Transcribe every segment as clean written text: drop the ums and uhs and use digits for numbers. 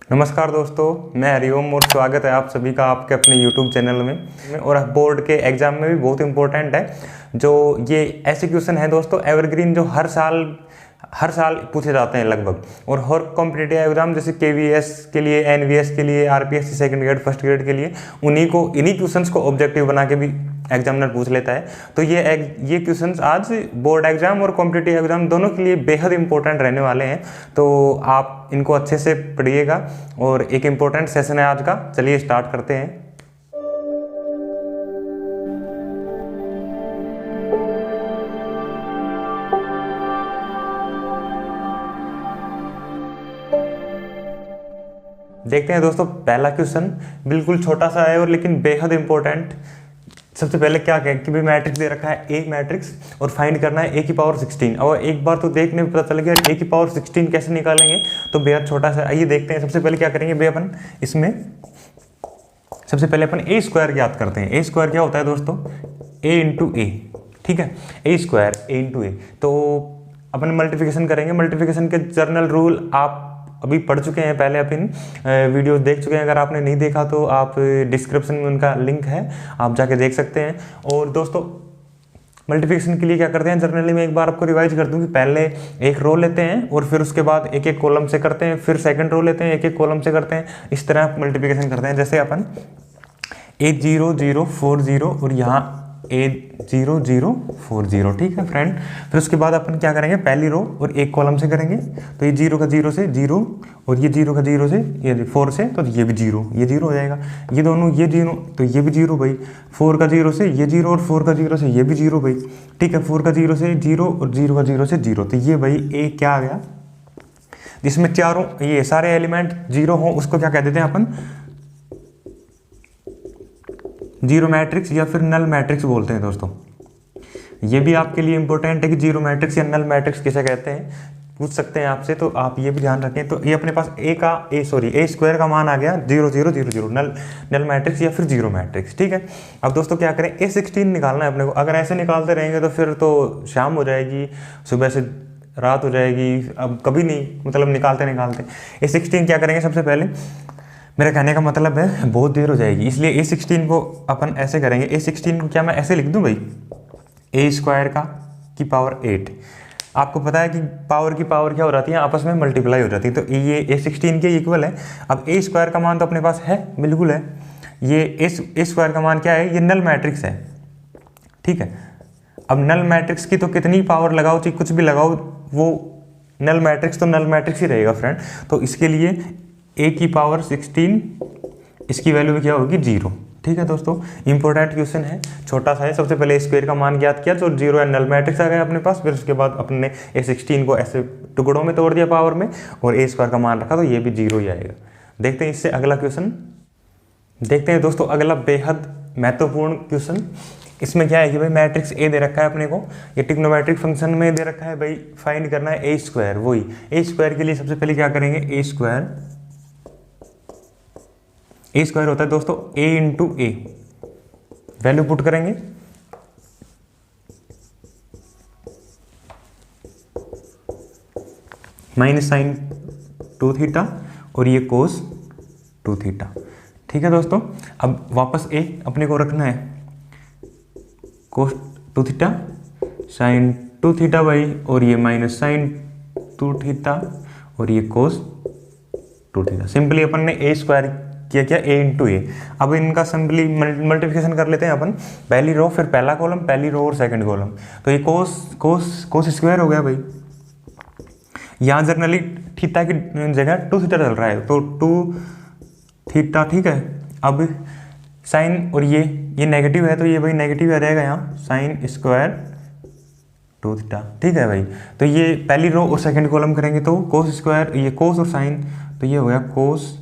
नमस्कार दोस्तों, मैं हरिओम और स्वागत है आप सभी का आपके अपने YouTube चैनल में। और बोर्ड के एग्ज़ाम में भी बहुत इंपॉर्टेंट है जो ये ऐसे क्वेश्चन है दोस्तों, एवरग्रीन, जो हर साल पूछे जाते हैं लगभग। और हर कॉम्पिटिटिव एग्जाम जैसे KVS के लिए, NVS के लिए, RPSC second grade, first grade के लिए इन्हीं क्वेश्चंस को ऑब्जेक्टिव बना के भी एग्जामिनर पूछ लेता है। तो ये क्वेश्चंस आज बोर्ड एग्जाम और कॉम्पिटिटिव एग्जाम दोनों के लिए बेहद इंपॉर्टेंट रहने वाले हैं। तो आप इनको अच्छे से पढ़िएगा और एक इम्पोर्टेंट सेशन है आज का। चलिए स्टार्ट करते हैं। देखते हैं दोस्तों, पहला क्वेश्चन बिल्कुल छोटा सा है और लेकिन बेहद इंपॉर्टेंट। सबसे पहले क्या कहें कि भाई मैट्रिक्स दे रखा है, ए मैट्रिक्स, और फाइंड करना है a की पावर 16। और एक बार तो देखने में पता चल गया a की पावर 16 कैसे निकालेंगे, तो बेहद छोटा सा। आइए देखते हैं। सबसे पहले क्या करेंगे भाई, अपन इसमें सबसे पहले अपन a स्क्वायर ज्ञात करते हैं। a स्क्वायर क्या होता है दोस्तों, a इंटू ए। ठीक है, a स्क्वायर a इंटू ए। तो अपन मल्टीप्लिकेशन करेंगे। मल्टीप्लिकेशन के जर्नल रूल आप अभी पढ़ चुके हैं, पहले अपन वीडियोस देख चुके हैं। अगर आपने नहीं देखा तो आप डिस्क्रिप्शन में उनका लिंक है, आप जाके देख सकते हैं। और दोस्तों मल्टीप्लिकेशन के लिए क्या करते हैं, जर्नली में एक बार आपको रिवाइज कर दूं कि पहले एक रो लेते हैं और फिर उसके बाद एक एक कॉलम से करते हैं, फिर सेकंड रो लेते हैं, एक एक कॉलम से करते हैं। इस तरह मल्टीप्लिकेशन करते हैं। जैसे अपन 80040 और यहाँ 80040। ठीक है फ्रेंड। फिर उसके बाद अपन क्या करेंगे, पहली रो और एक कॉलम से करेंगे। तो ये 0 का 0 से 0 और ये 0 का 0 से ये 4 से, तो ये भी 0, ये 0 हो जाएगा। ये दोनों ये 0, तो ये भी 0 भाई। 4 का 0 से ये 0 और 4 का 0 से ये भी 0 भाई। ठीक है, 4 का 0 से 0 और 0 का 0 से 0, तो ये भाई ए क्या आ गया, जिसमें चारों ये सारे एलिमेंट 0 हो उसको क्या कह देते हैं अपन, जीरो मैट्रिक्स या फिर नल मैट्रिक्स बोलते हैं दोस्तों। ये भी आपके लिए इंपॉर्टेंट है कि जीरो मैट्रिक्स या नल मैट्रिक्स किसे कहते हैं, पूछ सकते हैं आपसे, तो आप ये भी ध्यान रखें। तो ये अपने पास ए स्क्वायर का मान आ गया 0 0 0 0, नल मैट्रिक्स या फिर जीरो मैट्रिक्स। ठीक है, अब दोस्तों क्या करें, A16 निकालना है अपने को। अगर ऐसे निकालते रहेंगे तो फिर तो शाम हो जाएगी, सुबह से रात हो जाएगी, अब कभी नहीं, मतलब निकालते निकालते। A16 क्या करेंगे, सबसे पहले मेरा कहने का मतलब है बहुत देर हो जाएगी, इसलिए A16 को अपन ऐसे करेंगे। A16 को क्या मैं ऐसे लिख दूं भाई, ए स्क्वायर की पावर 8। आपको पता है कि पावर की पावर क्या हो जाती है, आपस में मल्टीप्लाई हो जाती है। तो ये A16 के इक्वल है। अब ए स्क्वायर का मान तो अपने पास है, बिल्कुल है। ये ए स्क्वायर का मान क्या है, ये नल मैट्रिक्स है। ठीक है, अब नल मैट्रिक्स की तो कितनी पावर लगाओ, चाहे कुछ भी लगाओ, वो नल मैट्रिक्स तो नल मैट्रिक्स ही रहेगा फ्रेंड। तो इसके लिए a की पावर 16, इसकी वैल्यू भी क्या होगी, 0। ठीक है दोस्तों, इंपॉर्टेंट क्वेश्चन है, छोटा सा है। सबसे पहले स्क्वायर का मान ज्ञात किया, जो 0 है, नल मैट्रिक्स आ गया अपने पास। फिर उसके बाद अपने A16 को ऐसे टुकड़ों में तोड़ दिया पावर में, और ए स्क्वायर का मान रखा, तो ये भी 0 ही आएगा। देखते हैं इससे अगला क्वेश्चन। देखते हैं दोस्तों अगला बेहद महत्वपूर्ण क्वेश्चन। इसमें क्या है कि भाई मैट्रिक्स ए दे रखा है अपने को, ये ट्रिग्नोमेट्रिक फंक्शन में दे रखा है भाई, फाइंड करना है ए स्क्वायर। वही ए स्क्वायर के लिए सबसे पहले क्या करेंगे, ए स्क्वायर होता है दोस्तों a into A. Value put करेंगे, माइनस साइन 2 थीटा और ये कोस 2 थीटा। ठीक है दोस्तों, अब वापस a अपने को रखना है, कोस 2 थीटा साइन 2 थीटा भाई, और ये माइनस साइन 2 थीटा और ये कोस 2 थीटा। सिंपली अपन ने ए स्क्वायर क्या a इंटू ए। अब इनका सिंपली मल्टीप्लिकेशन कर लेते हैं अपन, पहली रो फिर पहला कॉलम, पहली रो और सेकंड कॉलम। तो ये कोस स्क्वायर हो गया भाई। यहाँ जर्नली थीटा की जगह 2 थीटा चल रहा है, तो 2 थीटा। ठीक है, अब साइन और ये नेगेटिव है, तो ये भाई नेगेटिव आ जाएगा यहाँ, साइन स्क्वायर 2 थीटा। ठीक है भाई, तो ये पहली रो और सेकंड कॉलम करेंगे तो कोस स्क्वायर, ये कोस और साइन, तो ये हो गया कोस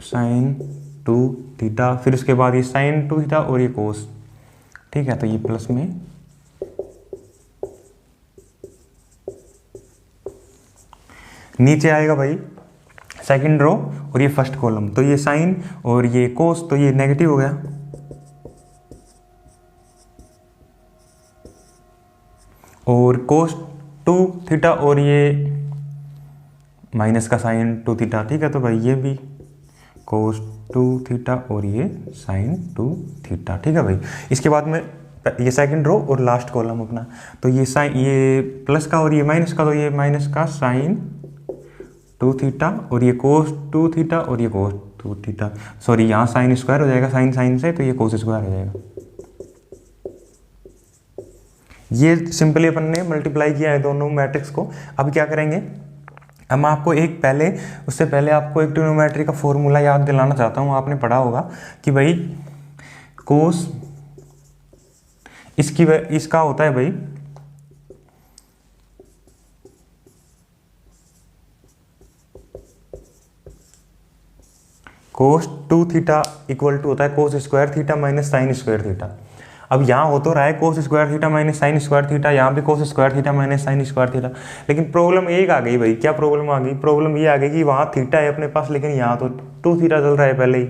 साइन 2 थीटा। फिर उसके बाद ये साइन 2 थीटा और ये कोस। ठीक है, तो ये प्लस में नीचे आएगा भाई सेकंड रो और ये फर्स्ट कॉलम, तो ये साइन और ये कोस, तो ये नेगेटिव हो गया। और कोस 2 थीटा और ये माइनस का साइन 2 थीटा, ठीक है। तो भाई ये भी कोस 2 थीटा और ये साइन 2 थीटा, ठीक है भाई। इसके बाद में ये सेकंड रो और लास्ट कॉलम अपना, तो ये साइन, ये प्लस का और ये माइनस का, तो ये माइनस का साइन 2 थीटा और ये कोस 2 थीटा और ये कोस 2 थीटा, सॉरी यहाँ साइन स्क्वायर हो जाएगा साइन साइन से, तो ये कोस स्क्वायर हो जाएगा। ये सिंपली अपन ने मल्टीप्लाई किया है दोनों मैट्रिक्स को। अब क्या करेंगे, अब मैं आपको उससे पहले आपको एक ट्रिग्नोमेट्री का फॉर्मूला याद दिलाना चाहता हूँ। आपने पढ़ा होगा कि भाई कोस इसका होता है भाई कोस 2 थीटा इक्वल टू होता है cos square theta minus sine square theta. अब यहाँ हो तो रहा है cos square theta minus sine square theta, यहाँ भी cos square theta minus sine square theta, लेकिन प्रॉब्लम एक आ गई भाई। क्या प्रॉब्लम आ गई? प्रॉब्लम ये आ गई कि वहाँ थीटा है अपने पास, लेकिन यहाँ तो 2 थीटा चल रहा है पहले ही।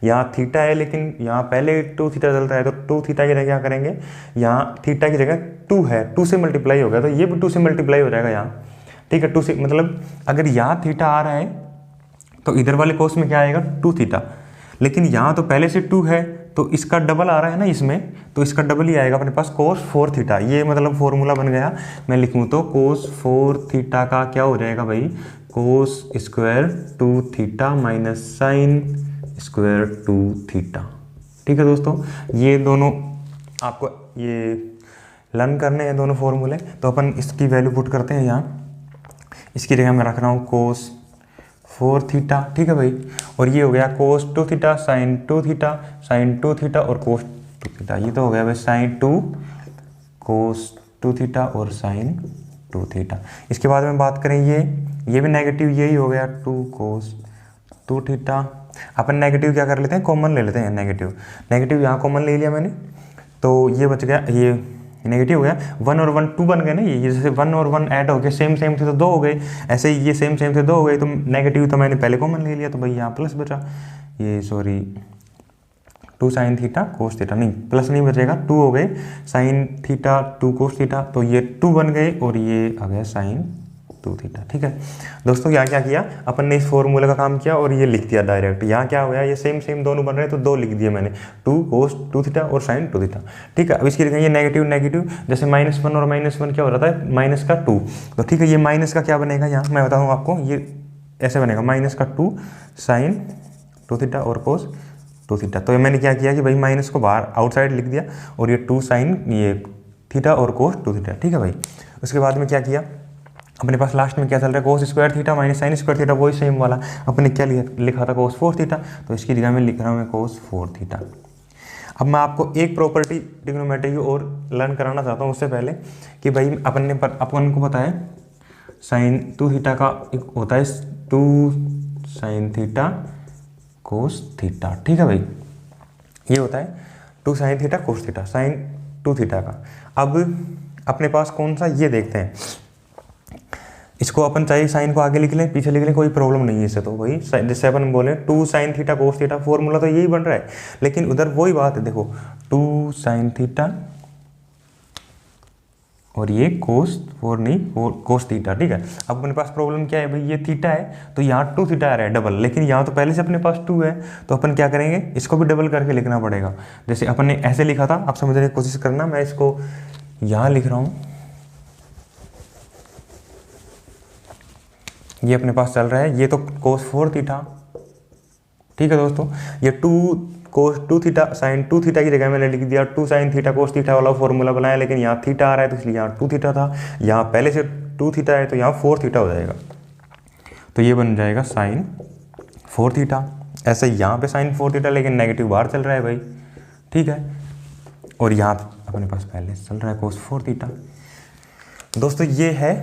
यहाँ थीटा है लेकिन यहाँ पहले 2 थीटा चल रहा है, तो 2 थीटा की जगह क्या करेंगे, यहाँ थीटा की जगह 2 है, 2 से मल्टीप्लाई हो गया, तो ये भी 2 से मल्टीप्लाई हो जाएगा यहाँ, ठीक है। 2 से मतलब अगर यहाँ थीटा आ रहा है तो इधर वाले कोस में क्या आएगा 2 थीटा, लेकिन यहाँ तो पहले से 2 है तो इसका डबल आ रहा है ना इसमें, तो इसका डबल ही आएगा अपने पास कोस 4 थीटा। ये मतलब फॉर्मूला बन गया। मैं लिखूँ तो कोस 4 थीटा का क्या हो जाएगा भाई, cos square 2 theta minus sine square 2 theta, ठीक है दोस्तों। ये दोनों आपको ये लर्न करने हैं दोनों फॉर्मूले, तो अपन इसकी वैल्यू पुट करते हैं यहाँ। इसकी जगह मैं रख रहा हूँ कोस 4 थीटा, ठीक है भाई। और ये हो गया कोस 2 theta sine 2 theta sine 2 theta और कोस 2 थीटा, ये तो हो गया भाई साइन 2 कोस 2 थीटा और साइन 2 थीटा। इसके बाद में बात करें ये भी नेगेटिव, यही हो गया 2 कोस 2 थीटा। अपन नेगेटिव क्या कर लेते हैं, कॉमन ले लेते हैं। नेगेटिव यहाँ कॉमन ले लिया मैंने, तो ये बच गया, ये नेगेटिव हो गया। 1 और 1 2 बन गए ना, ये जैसे 1 और 1 ऐड हो गए, सेम थे तो 2 हो गए, ऐसे ही ये सेम थे 2 हो गए, तो नेगेटिव तो मैंने पहले कॉमन ले लिया, तो भाई यहाँ प्लस बचा, ये sorry 2 sine theta cos theta, नहीं प्लस नहीं बचेगा, 2 हो गए साइन थीटा 2 कोस थीटा, तो ये 2 बन गए और ये आ गया साइन 2 थीटा, ठीक है दोस्तों। यहाँ क्या किया अपन ने, इस फॉर्मूले का काम किया और ये लिख दिया डायरेक्ट। यहाँ क्या हो गया, ये सेम दोनों बन रहे हैं तो 2 लिख दिए मैंने, 2 कोस 2 थीटा और साइन 2 थीटा, ठीक है। अब इसकी जगह ये नेगेटिव जैसे -1 और -1 क्या हो रहा था, माइनस का 2, तो ठीक है। ये माइनस का क्या बनेगा, यहाँ मैं बताऊँ आपको, ये ऐसे बनेगा माइनस का 2 साइन 2 थीटा और कोस 2 थीटा। तो मैंने क्या किया कि भाई माइनस को बाहर आउटसाइड लिख दिया और ये 2 साइन ये थीटा और कोस 2 थीटा, ठीक है भाई। उसके बाद में क्या किया, अपने पास लास्ट में क्या चल रहा है, cos square theta minus sine square theta, वही सेम वाला अपने क्या लिखा था कोस 4 थीटा, तो इसकी जगह में लिख रहा हूँ मैं कोस 4 थीटा। अब मैं आपको एक प्रॉपर्टी ट्रिग्नोमेट्री की और लर्न कराना चाहता हूँ उससे पहले कि भाई अपन को पता है साइन 2 थीटा का होता है 2 साइन थीटा कोस थीटा, ठीक है भाई। ये होता है 2 sine theta cos theta, sine 2 theta का। अब अपने पास कौन सा, ये देखते हैं। इसको अपन चाहे साइन को आगे लिख लें पीछे लिख लें, कोई प्रॉब्लम नहीं है इससे। तो वही जैसे अपन बोले 2 sine theta cos theta, formula तो यही बन रहा है, लेकिन उधर वही बात है, देखो 2 साइन थीटा और ये कोस 4 नहीं कोस थीटा, ठीक है। अब अपने पास प्रॉब्लम क्या है भाई, ये थीटा है तो यहाँ 2 थीटा आ रहा है डबल, लेकिन यहाँ तो पहले से अपने पास 2 है, तो अपन क्या करेंगे, इसको भी डबल करके लिखना पड़ेगा। जैसे अपन ने ऐसे लिखा था, आप समझने की कोशिश करना, मैं इसको यहाँ लिख रहा हूँ, ये अपने पास चल रहा है, ये तो कोस 4 थीटा, ठीक है दोस्तों। ये 2 कोस 2 थीटा साइन 2 थीटा की जगह मैंने लिख दिया 2 साइन थीटा कोस थीटा वाला फॉर्मूला बनाया, लेकिन यहाँ थीटा आ रहा है तो इसलिए यहाँ 2 थीटा था, यहाँ पहले से 2 थीटा है तो यहाँ 4 थीटा हो जाएगा, तो ये बन जाएगा साइन 4 थीटा। ऐसे यहाँ पे साइन 4 थीटा, लेकिन नेगेटिव बाहर चल रहा है भाई, ठीक है। और यहाँ अपने पास पहले चल रहा है कोस 4 थीटा। दोस्तों ये है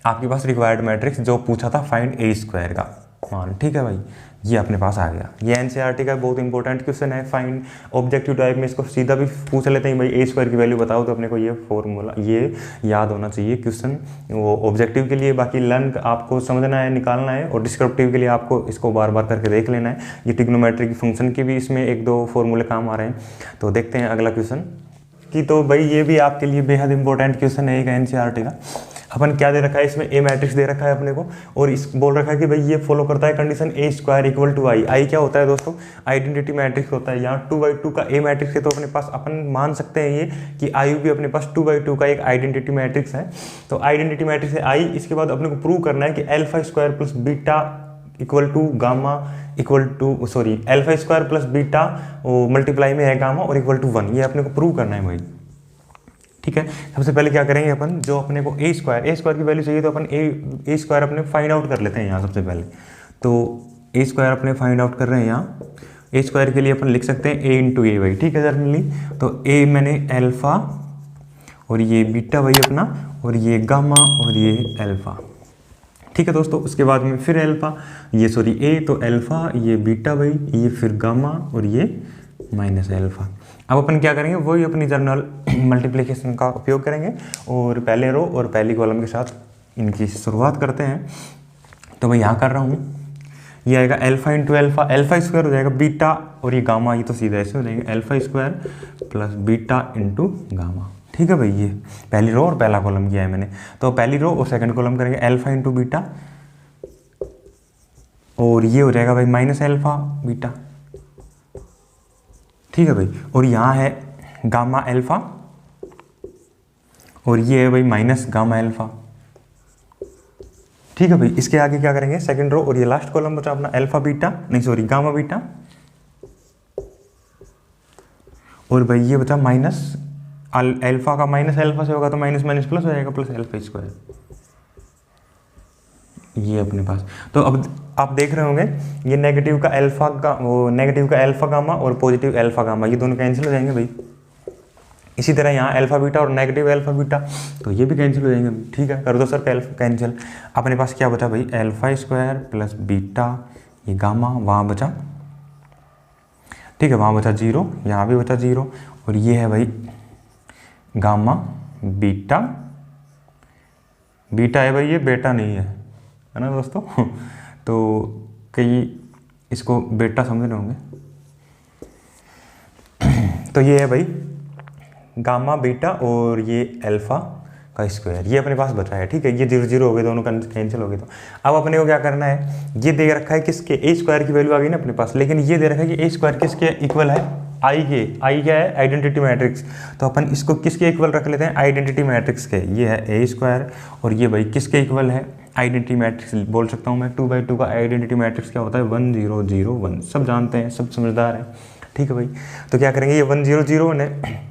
आपके पास रिक्वायर्ड मैट्रिक्स जो पूछा था फाइंड ए स्क्वायर का मान, ठीक है भाई, ये अपने पास आ गया। ये एनसीईआरटी का बहुत इंपॉर्टेंट क्वेश्चन है, फाइंड ऑब्जेक्टिव टाइप में इसको सीधा भी पूछ लेते हैं भाई ए स्क्वायर की वैल्यू बताओ, तो अपने को ये फॉर्मूला ये याद होना चाहिए क्वेश्चन, वो ऑब्जेक्टिव के लिए। बाकी लर्न आपको समझना है, निकालना है, और डिस्क्रिप्टिव के लिए आपको इसको बार बार करके देख लेना है। ये ट्रिग्नोमेट्री की फंक्शन के भी इसमें 1-2 फॉर्मूले काम आ रहे हैं। तो देखते हैं अगला क्वेश्चन की, तो भाई ये भी आपके लिए बेहद इंपॉर्टेंट क्वेश्चन है एक एनसीईआरटी का। अपन क्या दे रखा है इसमें, ए मैट्रिक्स दे रखा है अपने को, और इस बोल रखा है कि भाई ये फॉलो करता है condition A square equal to I. I क्या होता है दोस्तों, आइडेंटिटी मैट्रिक्स होता है। यहाँ 2/2 का ए मैट्रिक्स है, तो अपने पास अपन मान सकते हैं ये कि आई भी अपने पास 2/2 का एक आइडेंटिटी मैट्रिक्स है। तो आइडेंटिटी मैट्रिक्स है आई। इसके बाद अपने को प्रूव करना है कि alpha square plus beta equal to gamma equal to alpha square plus beta multiply में है गामा और इक्वल टू 1। ये अपने को प्रूव करना है भाई, ठीक है। सबसे पहले क्या करेंगे अपन, जो अपने को ए स्क्वायर की वैल्यू चाहिए तो अपन ए स्क्वायर अपने फाइंड आउट कर लेते हैं यहाँ सबसे पहले। तो ए स्क्वायर अपने फाइंड आउट कर रहे हैं यहाँ। ए स्क्वायर के लिए अपन लिख सकते हैं ए इंटू ए भाई, ठीक है जनरली। तो ए मैंने अल्फा और ये बीटा भाई अपना, और ये गामा और ये अल्फा, ठीक है दोस्तों। उसके बाद में फिर अल्फा, ए तो अल्फा, ये बीटा भाई, ये फिर गामा और ये माइनस अल्फा। अब अपन क्या करेंगे, वही अपनी जनरल मल्टीप्लिकेशन का उपयोग करेंगे और पहले रो और पहली कॉलम के साथ इनकी शुरुआत करते हैं। तो मैं यहाँ कर रहा हूँ, ये आएगा alpha into alpha, alpha square हो जाएगा बीटा और ये गामा, ये तो सीधा ऐसे हो जाएंगे alpha square plus beta into gamma, ठीक है भाई। ये पहली रो और पहला कॉलम किया है मैंने। तो पहली रो और सेकंड कॉलम करेंगे अल्फा इंटू बीटा, और ये हो जाएगा भाई माइनस अल्फा बीटा, ठीक है भाई। और यहाँ है गामा अल्फा और ये है भाई माइनस गामा अल्फा, ठीक है भाई। इसके आगे क्या करेंगे, सेकंड रो और ये लास्ट कॉलम बचा अपना अल्फा बीटा, गामा बीटा, और भाई ये बचा माइनस अल्फा का माइनस अल्फा से होगा तो माइनस माइनस प्लस हो जाएगा, प्लस अल्फा स्क्वायर, ये अपने पास। तो अब आप देख रहे होंगे ये नेगेटिव का अल्फा गामा और पॉजिटिव अल्फा गामा, ये दोनों कैंसिल हो जाएंगे भाई। इसी तरह यहाँ अल्फा बीटा और नेगेटिव अल्फा बीटा, तो ये भी कैंसिल हो जाएंगे, ठीक है। कर दो सर कैंसिल। अपने पास क्या बचा भाई, अल्फा स्क्वायर प्लस बीटा, ये गामा वहाँ बचा, ठीक है, वहाँ बचा 0, यहाँ भी बचा 0, और ये है भाई गामा बीटा, बीटा है भाई, ये बेटा नहीं है ना दोस्तों। तो कई इसको बेटा समझ रहे होंगे। तो ये है भाई गामा बीटा और ये अल्फा का स्क्वायर, ये अपने पास बचा है, ठीक है। ये 0 0 हो गए, दोनों कैंसिल हो गए। तो अब अपने को क्या करना है, ये दे रखा है किसके, ए स्क्वायर की वैल्यू आ गई ना अपने पास, लेकिन ये दे रखा है कि ए स्क्वायर किसके इक्वल है, आई के। आई क्या है, आइडेंटिटी मैट्रिक्स। तो अपन इसको किसके इक्वल रख लेते हैं, आइडेंटिटी मैट्रिक्स के। ये है ए स्क्वायर और ये भाई किसके इक्वल है, आइडेंटिटी मैट्रिक्स बोल सकता हूँ मैं। 2/2 का आइडेंटिटी मैट्रिक्स क्या होता है, 1 0 0 1, सब जानते हैं, सब समझदार हैं, ठीक है भाई। तो क्या करेंगे, ये 1 0 0 1 है।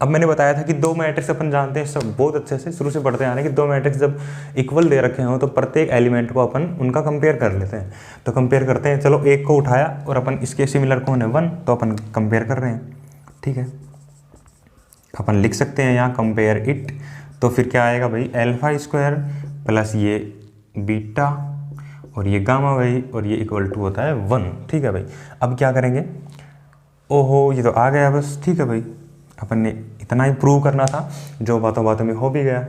अब मैंने बताया था कि दो मैट्रिक्स अपन जानते हैं सब बहुत अच्छे से, शुरू से पढ़ते आ रहे हैं कि दो मैट्रिक्स जब इक्वल दे रखे हों तो प्रत्येक एलिमेंट को अपन उनका कंपेयर कर लेते हैं। तो कंपेयर करते हैं, चलो एक को उठाया और अपन इसके सिमिलर कौन है 1, तो अपन कंपेयर कर रहे हैं, ठीक है। अपन लिख सकते हैं यहाँ कंपेयर इट। तो फिर क्या आएगा भाई, अल्फा स्क्वायर प्लस ये बीटा और ये गामा भाई, और ये इक्वल टू होता है 1, ठीक है भाई। अब क्या करेंगे, ओहो ये तो आ गया बस, ठीक है भाई। अपन ने इतना ही प्रूव करना था, जो बातों बातों में हो भी गया,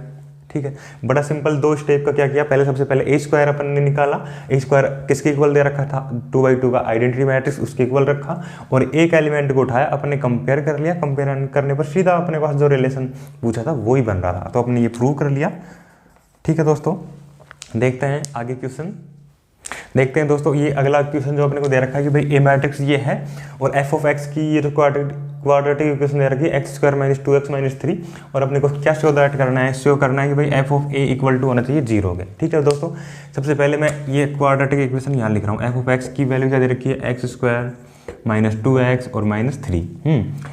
ठीक है। बड़ा सिंपल, 2 स्टेप का क्या किया, पहले सबसे पहले ए स्क्वायर अपन ने निकाला। ए स्क्वायर किसके इक्वल दे रखा था, 2/2 का आइडेंटिटी मैट्रिक्स, उसके इक्वल रखा, और एक एलिमेंट को उठाया, अपन ने कंपेयर कर लिया। कंपेयर करने पर सीधा अपने पास जो रिलेशन पूछा था वो ही बन रहा था, तो अपने ये प्रूव कर लिया, ठीक है दोस्तों। देखते हैं आगे क्वेश्चन, देखते हैं दोस्तों। ये अगला क्वेश्चन जो अपने को दे रखा है कि भाई ए मैट्रिक्स ये है और एफ ऑफ एक्स की ये जो क्वाड्रेटिक इक्वेशन दे रखी है x² - 2x - 3, और अपने को क्या शो दैट करना है, शो करना है कि भाई f of a equal to होना चाहिए 0 के, ठीक है दोस्तों। सबसे पहले मैं ये क्वाड्रेटिक इक्वेशन यहाँ लिख रहा हूँ। एफ ऑफ एक्स की वैल्यू क्या दे रखी है, x² - 2x और -3।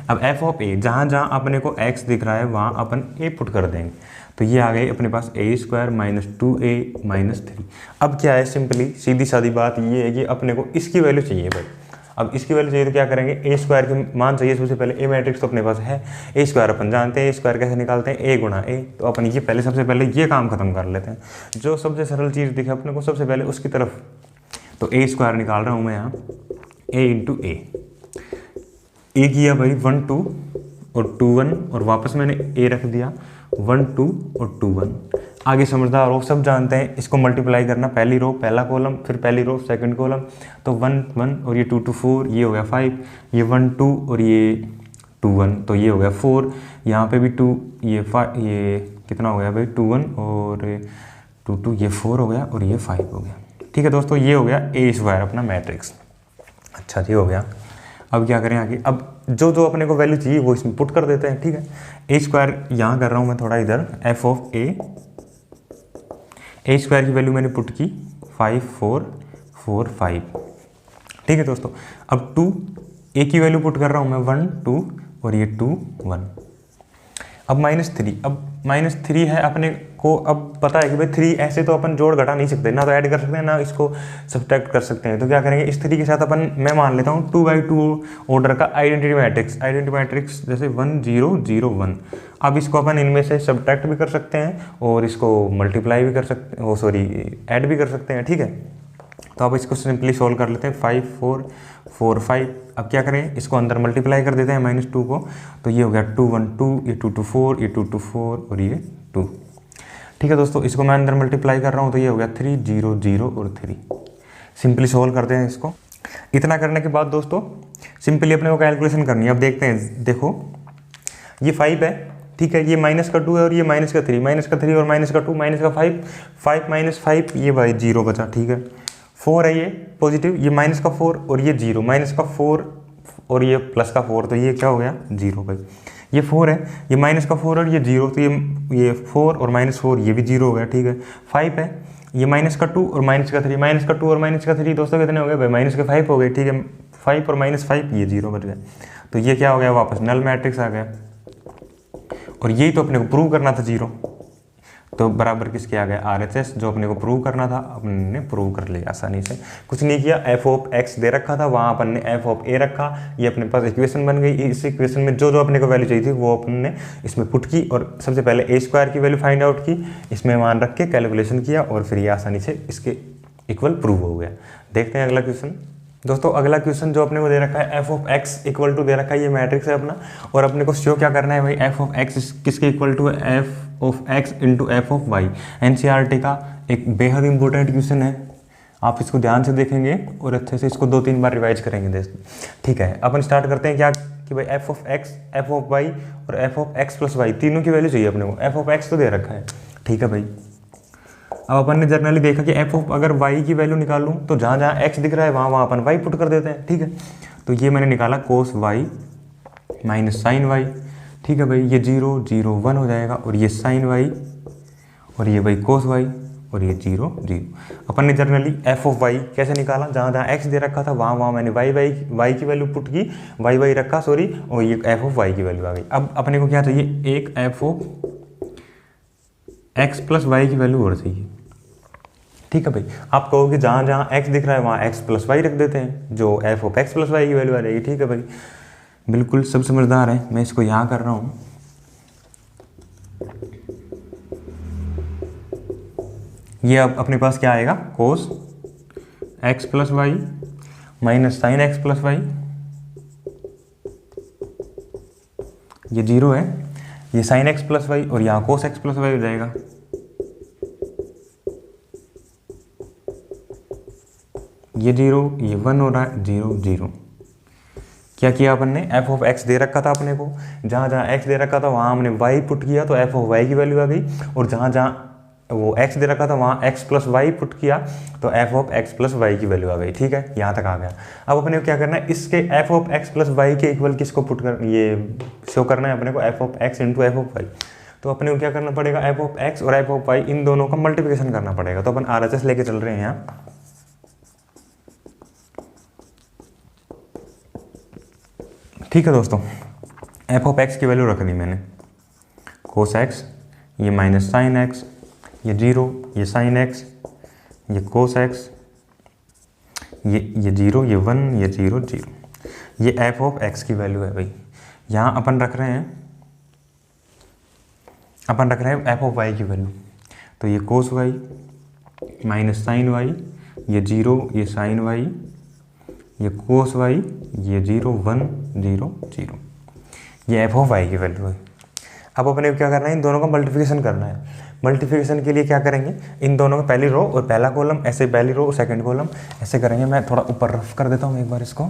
अब एफ ऑफ ए, जहाँ जहाँ अपने को x दिख रहा है वहाँ अपन a पुट कर देंगे, तो ये आ गई अपने पास a² - 2a - 3। अब क्या है, सिंपली सीधी सादी बात ये है कि अपने को इसकी वैल्यू चाहिए भाई। अब इसकी वैल्यू चाहिए तो क्या करेंगे, ए स्क्वायर की मान चाहिए सबसे पहले। ए मैट्रिक्स तो अपने पास है, ए स्क्वायर अपन जानते हैं, ए स्क्वायर कैसे निकालते हैं, ए गुणा ए। तो अपन ये पहले सबसे पहले ये काम खत्म कर लेते हैं, जो सबसे सरल चीज़ दिखे अपने को सबसे पहले उसकी तरफ। तो ए स्क्वायर निकाल रहा हूँ मैं यहाँ, ए इंटू ए किया भाई 1 2 और 2 1, और वापस मैंने ए रख दिया 1 2 और 2 1। आगे समझदार हो, सब जानते हैं इसको मल्टीप्लाई करना, पहली रो पहला कॉलम, फिर पहली रो सेकंड कॉलम। तो 1 1 और ये 2 2 4, ये हो गया 5, ये 1 2 और ये 2 1, तो ये हो गया 4। यहाँ पे भी 2, ये 5, ये कितना हो गया भाई 2 1 और 2 2, ये 4 हो गया और ये 5 हो गया। ठीक है दोस्तों, ये हो गया ए स्क्वायर अपना मैट्रिक्स। अच्छा जी, हो गया। अब क्या करें आगे, अब जो जो अपने को वैल्यू चाहिए वो इसमें पुट कर देते हैं। ठीक है, ए स्क्वायर यहाँ कर रहा हूँ मैं थोड़ा इधर, एफ ऑफ ए स्क्वायर की वैल्यू मैंने पुट की 5 4 4 5। ठीक है दोस्तों, अब 2 ए की वैल्यू पुट कर रहा हूँ मैं 1 2 और ये 2 1। अब -3, अब -3 है अपने को, अब पता है कि भाई 3 ऐसे तो अपन जोड़ घटा नहीं सकते, ना तो ऐड कर सकते हैं ना इसको सब्ट्रैक्ट कर सकते हैं। तो क्या करेंगे, इस 3 के साथ अपन, मैं मान लेता हूँ 2x2 ऑर्डर का आइडेंटिटी मैट्रिक्स जैसे 1 0 0 1। अब इसको अपन इनमें से सब्ट्रैक्ट भी कर सकते हैं और इसको मल्टीप्लाई भी कर सकते हैं, सॉरी ऐड भी कर सकते हैं। ठीक है, तो अब इसको सिंपली सोल्व कर लेते हैं, 5 4 4 5। अब क्या करें, इसको अंदर मल्टीप्लाई कर देते हैं -2 को, तो ये हो गया 2 1 2, ये 2 2 4, ये 2 2 4 और ये 2। ठीक है दोस्तों, इसको मैं अंदर मल्टीप्लाई कर रहा हूँ तो ये हो गया 3 0 0 और 3। सिंपली सोल्व करते हैं इसको। इतना करने के बाद दोस्तों सिंपली अपने को कैलकुलेशन करनी है। अब देखते हैं, देखो ये 5 है, ठीक है, ये -2 है और ये -3, -3 और -2 -5, 5 -5 ये भाई 0 बचा। ठीक है, 4 है ये पॉजिटिव, ये -4 और ये 0, -4 और ये +4, तो ये क्या हो गया 0 भाई। ये 4 है, ये -4 और ये 0, तो ये 4 और -4 ये भी 0 हो गया। ठीक है, 5 है, ये -2 और -3, -2 और -3 दोस्तों कितने हो गए भाई, -5 हो गए। ठीक है, 5 और -5 ये 0 बच गया, तो ये क्या हो गया, वापस नल मैट्रिक्स आ गया। और यही तो अपने को प्रूव करना था 0, तो बराबर किसके आ गया, RHS, जो अपने को प्रूव करना था अपने ने प्रूव कर लिया आसानी से। कुछ नहीं किया, f ऑफ x दे रखा था, वहाँ अपन ने f ऑफ a रखा, ये अपने पास इक्वेशन बन गई। इस इक्वेशन में जो जो अपने को वैल्यू चाहिए थी वो अपन ने इसमें पुट की और सबसे पहले a स्क्वायर की वैल्यू फाइंड आउट की, इसमें मान रख के कैलकुलेशन किया और फिर ये आसानी से इसके इक्वल प्रूव हो गया। देखते हैं अगला क्वेश्चन। दोस्तों अगला क्वेश्चन जो अपने को दे रखा है, f of x equal to दे रखा है, ये मैट्रिक्स है अपना, और अपने को शो क्या करना है भाई, f ऑफ x किसके इक्वल टू है, f of x into f of y। NCERT का एक बेहद इंपॉर्टेंट क्वेश्चन है, आप इसको ध्यान से देखेंगे और अच्छे से इसको 2-3 बार रिवाइज करेंगे। ठीक है, अपन स्टार्ट करते हैं क्या कि भाई f of x, f of y और f of x plus y तीनों की वैल्यू चाहिए अपने को। f ऑफ x तो दे रखा है, ठीक है भाई। अब अपन ने जनरली देखा कि f ऑफ अगर y की वैल्यू निकालूं तो जहाँ जहाँ x दिख रहा है वहाँ वहाँ अपन y पुट कर देते हैं। ठीक है, तो ये मैंने निकाला cos y minus sine y। ठीक है भाई, ये 0 0 1 हो जाएगा और ये साइन y और ये भाई cos y और ये 0 0। अपन ने जनरली f ऑफ y कैसे निकाला, जहाँ जहाँ x दे रखा था वहाँ वहाँ मैंने y की वैल्यू पुट की, y रखा सॉरी, और ये f ऑफ y की वैल्यू आ गई। अब अपने को क्या चाहिए, एक f of x plus y की वैल्यू और चाहिए। ठीक है भाई, आप कहोगे जहाँ जहाँ x दिख रहा है वहाँ x प्लस y रख देते हैं, जो f of x plus y की वैल्यू आ जाएगी। ठीक है भाई, बिल्कुल सब समझदार हैं। मैं इसको यहाँ कर रहा हूँ, ये अब अपने पास क्या आएगा, cos x plus y minus sine x plus y, ये 0 है, ये साइन x प्लस वाई और यहाँ cos x प्लस वाई हो जाएगा। ये 0, ये 1 हो रहा है, 0 0। क्या किया अपन ने, f ऑफ x दे रखा था अपने को, जहाँ जहाँ x दे रखा था वहाँ हमने y पुट किया तो f ऑफ y की वैल्यू आ गई, और जहाँ जहाँ वो x दे रखा था वहाँ x प्लस वाई पुट किया तो f of x plus y की वैल्यू आ गई। ठीक है, यहाँ तक आ गया। अब अपने को क्या करना है, इसके f of x plus y के इक्वल किसको पुट कर, ये शो करना है अपने को, f of x into f of y. तो अपने को क्या करना पड़ेगा, f ऑफ x और f ऑफ y इन दोनों का मल्टीप्लिकेशन करना पड़ेगा। तो अपन RHS लेके चल रहे हैं यहाँ। ठीक है दोस्तों, f ऑफ x की वैल्यू रख दी मैंने, cos x, ये माइनस साइन x, ये 0, ये साइन x, ये cos x, ये 0, ये 1, ये 0 0। ये f ऑफ x की वैल्यू है भाई। यहाँ अपन रख रहे हैं f ऑफ y की वैल्यू, तो ये cos y minus sine y, ये 0, ये साइन y, ये cos y, ये 0 1 0 0। ये f ऑफ y की वैल्यू है। अब अपने को क्या करना है, इन दोनों का मल्टीप्लिकेशन करना है। मल्टीप्लिकेशन के लिए क्या करेंगे, इन दोनों का पहली रो और पहला कॉलम, ऐसे पहली रो और सेकंड कॉलम ऐसे करेंगे। मैं थोड़ा ऊपर रफ कर देता हूँ एक बार इसको।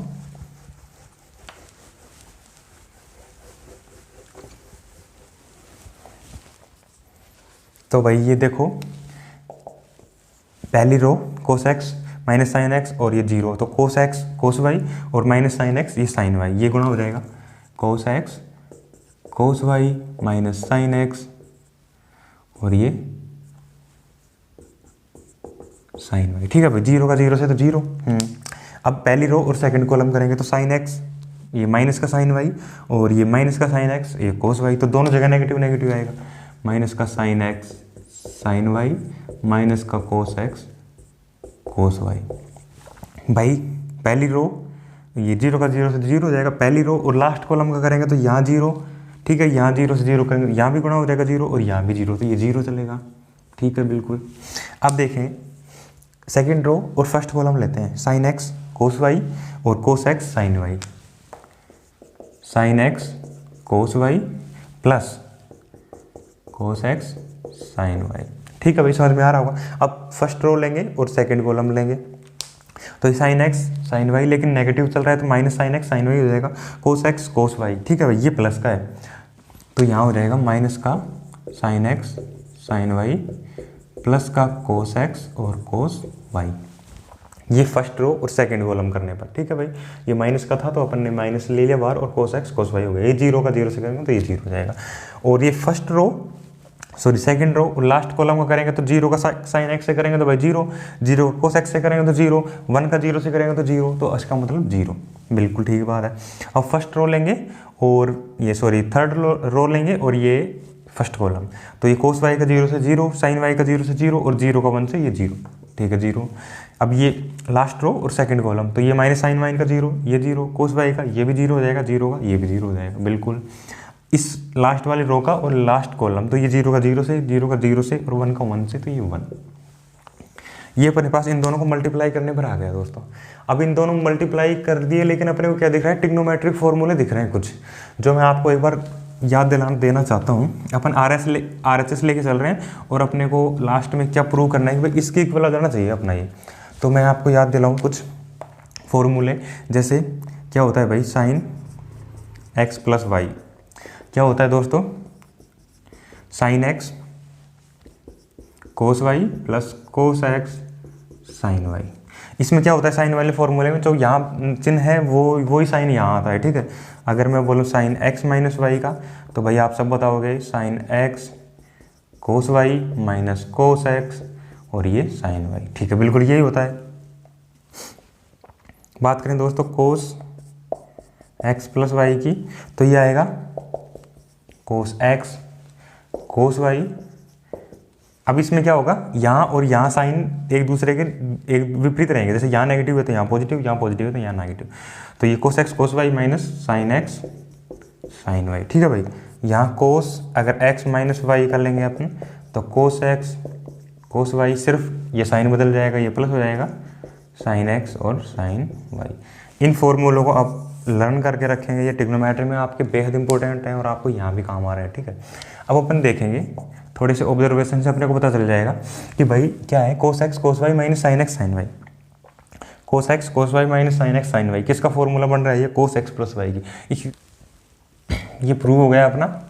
तो भाई ये देखो, पहली row cos x minus sine x और ये जीरो, तो कोस एक्स कोस वाई और माइनस साइन एक्स ये साइन वाई, ये गुणा हो जाएगा cos x cos y minus sine x और ये साइन वाई। ठीक है भाई, जीरो का जीरो से तो जीरो। अब पहली रो और सेकंड कॉलम करेंगे तो साइन एक्स ये माइनस का साइन वाई और ये माइनस का साइन एक्स ये कोस वाई, तो दोनों जगह नेगेटिव नेगेटिव आएगा। माइनस का sine x sine y minus का कोस एक्स कोस वाई। भाई पहली रो ये जीरो का जीरो से जीरो हो जाएगा पहली रो, और लास्ट कॉलम का करेंगे तो यहाँ जीरो, ठीक है, यहाँ जीरो से जीरो करेंगे, यहाँ भी गुणा हो जाएगा जीरो और यहाँ भी जीरो, तो ये जीरो चलेगा। ठीक है बिल्कुल। अब देखें सेकेंड रो और फर्स्ट कॉलम लेते हैं, साइन एक्स कोस वाई और cos x sine y, sine x cos y plus cos x sine y. ठीक है भाई, समझ में आ रहा होगा। अब फर्स्ट रो लेंगे और सेकंड कॉलम लेंगे, तो साइन एक्स साइन वाई, लेकिन नेगेटिव चल रहा है तो minus sine x sine y हो जाएगा, कोस एक्स कोस वाई। ठीक है भाई, ये प्लस का है तो यहाँ हो जाएगा माइनस का sine x sine y plus का कोस एक्स और कोस वाई, ये फर्स्ट रो और सेकंड कॉलम करने पर। ठीक है भाई, ये माइनस का था तो अपन ने माइनस ले लिया बाहर और कोस एक्स कोस वाई हो गया। ये जीरो का जीरो से करेंगे तो ये जीरो हो जाएगा। और ये first row sorry second row और लास्ट कॉलम का करेंगे तो जीरो का साइन एक्स से करेंगे तो भाई जीरो, जीरो कोस एक्स से करेंगे तो जीरो, वन का जीरो से करेंगे तो जीरो, तो इसका मतलब जीरो। बिल्कुल ठीक बात है। अब फर्स्ट रो लेंगे और ये सॉरी थर्ड रो लेंगे और ये फर्स्ट कॉलम, तो ये कोस वाई का जीरो से जीरो, साइन वाई का जीरो से जीरो और जीरो का वन से ये जीरो। ठीक है जीरो। अब ये लास्ट रो और सेकंड कॉलम, तो ये माइनस साइन वाई का जीरो, ये जीरो, कोस वाई का ये भी जीरो हो जाएगा, जीरो का ये भी जीरो हो जाएगा। बिल्कुल। इस लास्ट वाले रो का और लास्ट कॉलम, तो ये जीरो का जीरो से, जीरो का जीरो से और वन का वन से, तो ये वन। ये अपने पास इन दोनों को मल्टीप्लाई करने पर आ गया दोस्तों। अब इन दोनों मल्टीप्लाई कर दिए, लेकिन अपने को क्या दिख रहा है, ट्रिग्नोमेट्रिक फॉर्मूले दिख रहे हैं कुछ, जो मैं आपको एक बार याद देना चाहता हूँ। अपन RHS लेके चल रहे हैं और अपने को लास्ट में क्या प्रूव करना है कि भाई इसके इक्वल आ जाना चाहिए अपना ये। तो मैं आपको याद दिलाऊँ कुछ फॉर्मूले, जैसे क्या होता है भाई, साइन एक्स प्लस वाई क्या होता है दोस्तों, sine x cos y plus cos x sine y. इसमें क्या होता है साइन वाले फॉर्मूले में, जो यहाँ चिन्ह है वो ही साइन यहाँ आता है। ठीक है, अगर मैं बोलूँ साइन एक्स माइनस वाई का, तो भाई आप सब बताओगे sign x cos y minus cos x और ये साइन वाई। ठीक है, बिल्कुल यही होता है। बात करें दोस्तों कोस एक्स प्लस वाई की, तो ये आएगा कोस एक्स कोस वाई। अब इसमें क्या होगा, यहाँ और यहाँ साइन एक दूसरे के एक विपरीत रहेंगे, जैसे यहाँ नेगेटिव है तो यहाँ पॉजिटिव, यहाँ पॉजिटिव है तो यहाँ नेगेटिव, तो ये cos x cos y minus sine x sine y. ठीक है भाई, यहाँ कोस अगर एक्स माइनस वाई कर लेंगे अपन, तो कोस एक्स कोस वाई, सिर्फ ये साइन बदल जाएगा, ये प्लस हो जाएगा साइन एक्स और साइन वाई। इन फॉर्मूलों को आप लर्न करके रखेंगे, ये ट्रिग्नोमेट्री में आपके बेहद इंपॉर्टेंट है और आपको यहाँ भी काम आ रहा है। ठीक है, अब अपन देखेंगे थोड़े से ऑब्जर्वेशन से अपने को पता चल जाएगा कि भाई क्या है, cos x cos y minus sine x sine y, cos x cos y minus sine x sine y, किसका फॉर्मूला बन रहा है, ये कोस एक्स प्लस वाई की। ये प्रूव हो गया अपना।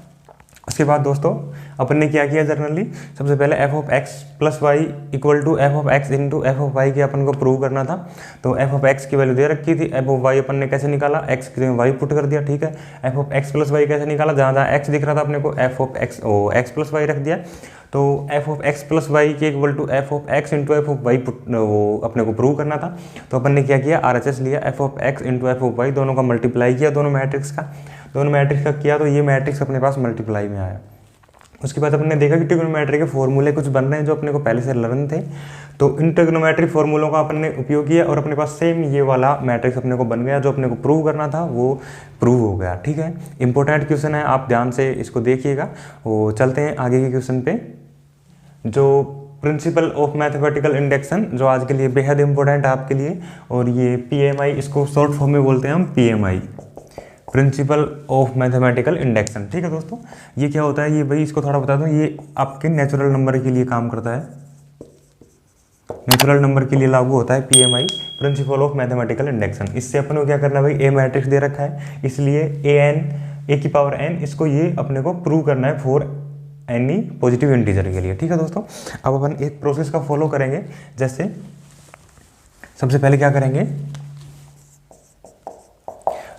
उसके बाद दोस्तों अपन ने क्या किया, जनरली सबसे पहले f of x plus y equal to F of x into F of y की अपन को प्रूव करना था। तो एफ ऑफ एक्स की वैल्यू दे रखी थी, एफ ऑफ वाई अपन ने कैसे निकाला, एक्स की जगह वाई पुट कर दिया। ठीक है, f of x plus y कैसे निकाला, जहाँ जहाँ एक्स दिख रहा था अपने को F of x x plus y रख दिया। तो F of x plus y के equal to F of x into F of y वो अपने को प्रूव करना था। तो अपन ने क्या किया, RHS लिया, f of x into F of y दोनों का मल्टीप्लाई किया, दोनों मैट्रिक्स का किया, तो ये मैट्रिक्स अपने पास मल्टीप्लाई में आया। उसके बाद अपने देखा कि ट्रिग्नोमेट्री के फॉर्मूले कुछ बन रहे हैं जो अपने को पहले से लर्न थे, तो इन ट्रिग्नोमेट्री फॉर्मूलों का अपन ने उपयोग किया और अपने पास सेम ये वाला मैट्रिक्स अपने को बन गया, जो अपने को प्रूव करना था वो प्रूव हो गया। ठीक है, इंपॉर्टेंट क्वेश्चन है, आप ध्यान से इसको देखिएगा। वो चलते हैं आगे के क्वेश्चन पे, जो प्रिंसिपल ऑफ मैथमेटिकल इंडक्शन, जो आज के लिए बेहद इंपॉर्टेंट है आपके लिए, और ये PMI, इसको शॉर्ट फॉर्म में बोलते हैं हम PMI, principle of mathematical induction. ठीक है दोस्तों, ये क्या होता है, ये भाई इसको थोड़ा बता दूं, ये आपके नेचुरल नंबर के लिए काम करता है, नेचुरल नंबर के लिए लागू होता है PMI, principle of mathematical induction. इससे अपन को क्या करना है भाई, ए मैट्रिक्स दे रखा है, इसलिए ए की पावर n, इसको ये अपने को प्रूव करना है फॉर एनी पॉजिटिव इंटीजर के लिए। ठीक है दोस्तों, अब अपन एक प्रोसेस का फॉलो करेंगे। जैसे सबसे पहले क्या करेंगे,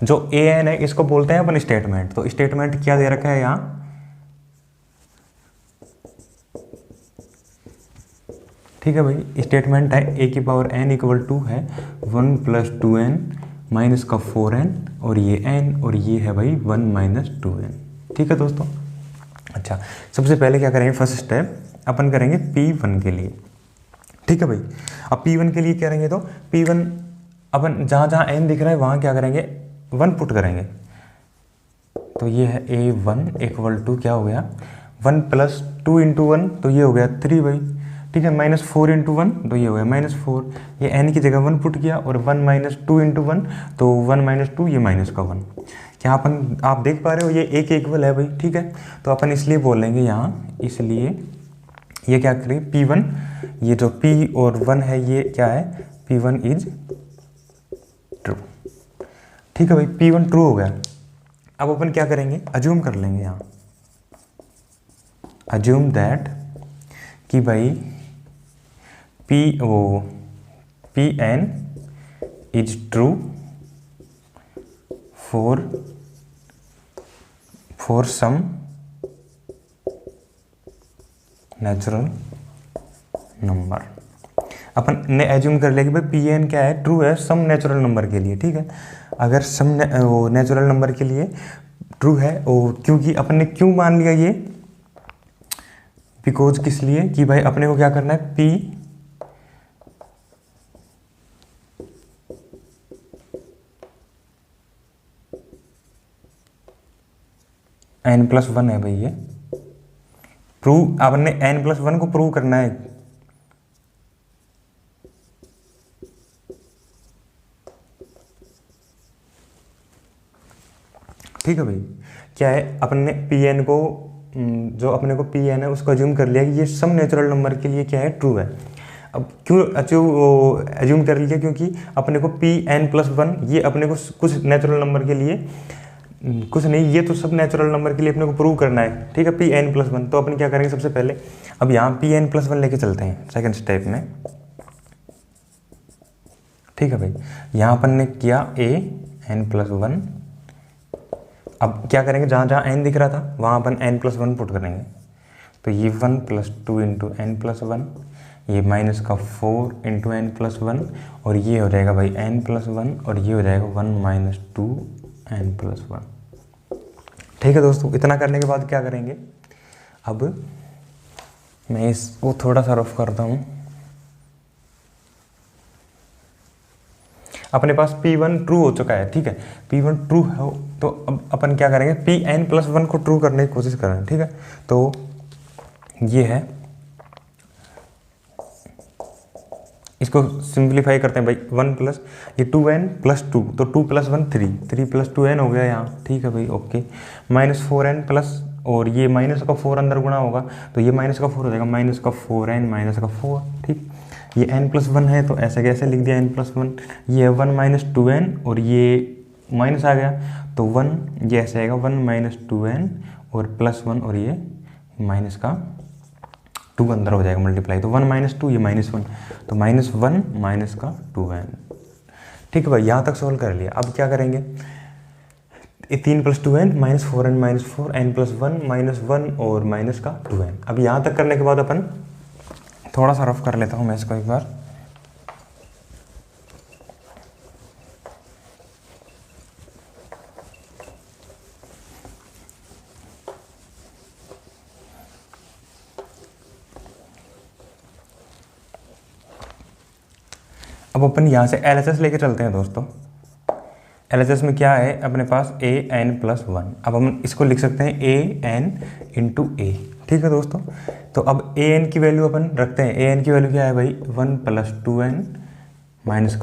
जो ए एन है इसको बोलते हैं अपन स्टेटमेंट। तो स्टेटमेंट क्या दे रखा है यहाँ, ठीक है भाई, स्टेटमेंट है ए की पावर एन इक्वल टू है 1 + 2n माइनस का 4n और ये n और ये है भाई 1 - 2n। ठीक है दोस्तों, अच्छा सबसे पहले क्या करेंगे, फर्स्ट स्टेप अपन करेंगे P1 के लिए। ठीक है भाई, अब P1 के लिए करेंगे तो P1 अपन जहाँ जहाँ n दिख रहा है वहाँ क्या करेंगे, 1 पुट करेंगे। तो ये है A1 इक्वल टू क्या हो गया, 1 + 2 × 1 तो ये हो गया 3 भाई। ठीक है, -4 × 1 तो ये हो गया -4। ये n की जगह 1 पुट किया और 1 - 2 × 1 तो 1 - 2 ये माइनस का 1। क्या अपन आप देख पा रहे हो ये a के इक्वल है भाई। ठीक है, तो अपन इसलिए बोलेंगे यहाँ, इसलिए ये क्या करें P1, ये जो P और 1 है ये क्या है, P1 इज ट्रू। ठीक है भाई, P1 ट्रू हो गया। अब अपन क्या करेंगे, अज्यूम कर लेंगे यहाँ, अज्यूम दैट कि भाई Pn is true for some natural number. अपन ने एज्यूम कर लिया कि भाई Pn क्या है, ट्रू है सम नेचुरल नंबर के लिए। ठीक है, अगर सम नेचुरल नंबर के लिए ट्रू है, और क्योंकि अपन ने क्यों मान लिया ये, बिकॉज किस लिए कि भाई अपने को क्या करना है, n+1 है भाई, ये प्रूव, आपने n+1 को प्रूव करना है। ठीक है भाई, क्या है, अपने Pn को, जो अपने को Pn है उसको अज्यूम कर लिया कि ये सम नेचुरल नंबर के लिए क्या है, ट्रू है। अब क्यों अज्यूम कर लिया, क्योंकि अपने को Pn+1 ये अपने को कुछ नेचुरल नंबर के लिए, कुछ नहीं, ये तो सब नेचुरल नंबर के लिए अपने को प्रूव करना है। ठीक है, Pn+1, तो अपन क्या करेंगे सबसे पहले, अब यहाँ Pn+1 लेके चलते हैं सेकंड स्टेप में। ठीक है भाई, यहाँ अपन ने किया n+1। अब क्या करेंगे, जहाँ जहाँ n दिख रहा था वहाँ अपन n+1 पुट करेंगे। तो ये 1 + 2 × n+1, ये -4 × n+1 और ये हो जाएगा भाई n+1 और ये हो जाएगा 1 - 2 n+1। ठीक है दोस्तों, इतना करने के बाद क्या करेंगे, अब मैं इसको थोड़ा सा रफ करता हूँ। अपने पास P1 ट्रू हो चुका है। ठीक है, P1 ट्रू हो तो अब अपन क्या करेंगे, Pn+1 को ट्रू करने की कोशिश करें। ठीक है, तो ये है, इसको सिंप्लीफाई करते हैं भाई, 1 प्लस ये 2n + 2 तो 2 + 1 3 3 + 2n हो गया यहाँ। ठीक है भाई, ओके, -4n प्लस, और ये माइनस का 4 अंदर गुणा होगा तो ये -4 हो जाएगा, -4n -4। ठीक, ये n+1 है तो ऐसे कैसे लिख दिया n+1, ये 1 - 2n और ये माइनस आ गया तो 1, ये ऐसे आएगा 1 - 2n और +1 और ये माइनस का 2 अंदर हो जाएगा मल्टीप्लाई, तो 1 - 2 ये -1 तो -1 - का 2n। ठीक है भाई, यहाँ तक सॉल्व कर लिया। अब क्या करेंगे, 3 + 2n -4n -4 n+1 -1 और माइनस का 2n। अब यहाँ तक करने के बाद अपन थोड़ा सा रफ कर लेता हूँ मैं इसको एक बार। अब अपन यहाँ से LHS लेके चलते हैं दोस्तों। LHS में क्या है अपने पास, an+1। अब हम इसको लिख सकते हैं an × a। ठीक है दोस्तों, तो अब an की वैल्यू अपन रखते हैं। an की वैल्यू क्या है भाई, 1 + 2n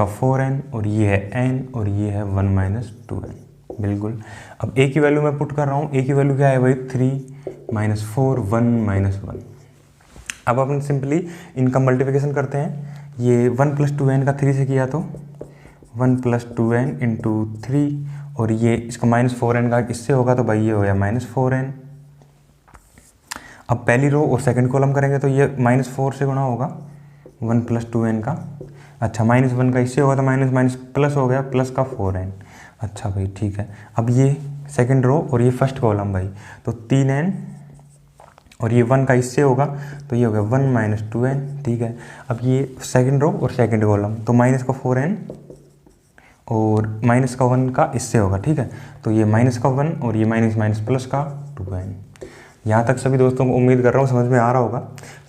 - 4n और ये है n और ये है 1 - 2n। बिल्कुल, अब a की वैल्यू मैं पुट कर रहा हूँ। a की वैल्यू क्या है भाई, 3 - 4 1 - 1। अब अपन सिंपली इनका मल्टीप्लिकेशन करते हैं। ये 1 + 2n का 3 से किया तो 1 + 2n × 3 और ये इसका -4n का इससे होगा तो भाई ये हो गया -4n। अब पहली रो और सेकंड कॉलम करेंगे तो ये -4 से गुणा होगा 1 + 2n का। अच्छा -1 का इससे होगा तो माइनस माइनस प्लस हो गया, प्लस का 4n। अच्छा भाई ठीक है। अब ये सेकंड रो और ये फर्स्ट कॉलम भाई, तो 3n और ये 1 का इससे होगा तो ये हो गया 1 - 2n। ठीक है। अब ये सेकंड रो और सेकंड कॉलम, तो माइनस का 4n और माइनस का 1 का इससे होगा। ठीक है। तो ये माइनस का 1 और ये माइनस माइनस प्लस का 2n। यहाँ तक सभी दोस्तों को उम्मीद कर रहा हूँ समझ में आ रहा होगा।